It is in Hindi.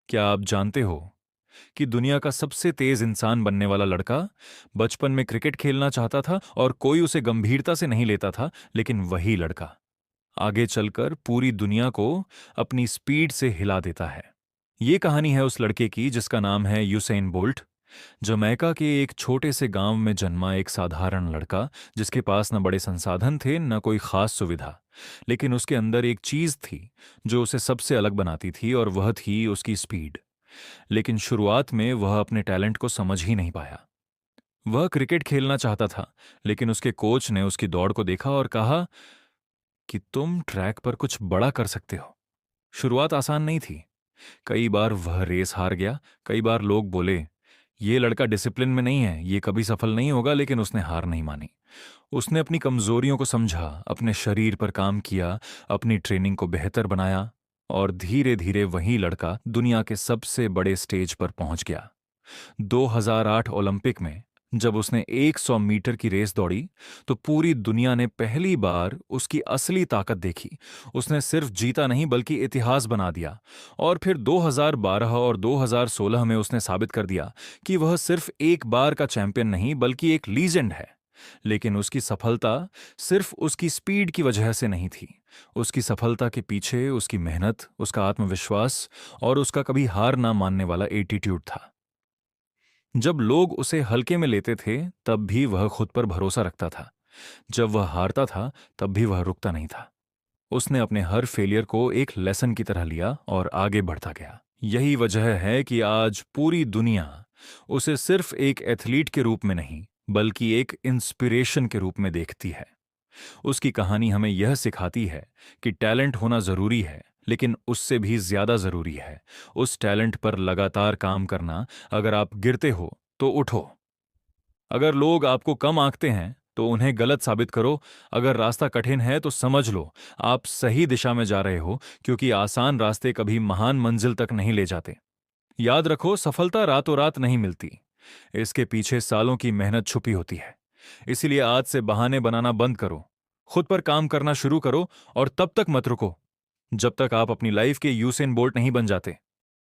क्या आप जानते हो कि दुनिया का सबसे तेज इंसान बनने वाला लड़का बचपन में क्रिकेट खेलना चाहता था और कोई उसे गंभीरता से नहीं लेता था, लेकिन वही लड़का आगे चलकर पूरी दुनिया को अपनी स्पीड से हिला देता है। ये कहानी है उस लड़के की जिसका नाम है यूसेन बोल्ट। जमैका के एक छोटे से गांव में जन्मा एक साधारण लड़का, जिसके पास न बड़े संसाधन थे न कोई खास सुविधा, लेकिन उसके अंदर एक चीज थी जो उसे सबसे अलग बनाती थी, और वह थी उसकी स्पीड। लेकिन शुरुआत में वह अपने टैलेंट को समझ ही नहीं पाया। वह क्रिकेट खेलना चाहता था, लेकिन उसके कोच ने उसकी दौड़ को देखा और कहा कि तुम ट्रैक पर कुछ बड़ा कर सकते हो। शुरुआत आसान नहीं थी। कई बार वह रेस हार गया, कई बार लोग बोले ये लड़का डिसिप्लिन में नहीं है, ये कभी सफल नहीं होगा, लेकिन उसने हार नहीं मानी। उसने अपनी कमजोरियों को समझा, अपने शरीर पर काम किया, अपनी ट्रेनिंग को बेहतर बनाया, और धीरे धीरे वही लड़का दुनिया के सबसे बड़े स्टेज पर पहुंच गया। 2008 ओलंपिक में जब उसने 100 मीटर की रेस दौड़ी, तो पूरी दुनिया ने पहली बार उसकी असली ताकत देखी। उसने सिर्फ जीता नहीं बल्कि इतिहास बना दिया। और फिर 2012 और 2016 में उसने साबित कर दिया कि वह सिर्फ एक बार का चैंपियन नहीं बल्कि एक लीजेंड है। लेकिन उसकी सफलता सिर्फ उसकी स्पीड की वजह से नहीं थी। उसकी सफलता के पीछे उसकी मेहनत, उसका आत्मविश्वास और उसका कभी हार ना मानने वाला एटीट्यूड था। जब लोग उसे हल्के में लेते थे, तब भी वह खुद पर भरोसा रखता था। जब वह हारता था, तब भी वह रुकता नहीं था। उसने अपने हर फेलियर को एक लेसन की तरह लिया और आगे बढ़ता गया। यही वजह है कि आज पूरी दुनिया उसे सिर्फ एक एथलीट के रूप में नहीं, बल्कि एक इंस्पिरेशन के रूप में देखती है। उसकी कहानी हमें यह सिखाती है कि टैलेंट होना जरूरी है, लेकिन उससे भी ज्यादा जरूरी है उस टैलेंट पर लगातार काम करना। अगर आप गिरते हो तो उठो। अगर लोग आपको कम आंकते हैं तो उन्हें गलत साबित करो। अगर रास्ता कठिन है तो समझ लो आप सही दिशा में जा रहे हो, क्योंकि आसान रास्ते कभी महान मंजिल तक नहीं ले जाते। याद रखो, सफलता रातों रात नहीं मिलती। इसके पीछे सालों की मेहनत छुपी होती है। इसीलिए आज से बहाने बनाना बंद करो, खुद पर काम करना शुरू करो, और तब तक मत रुको जब तक आप अपनी लाइफ के यूसेन बोल्ट नहीं बन जाते।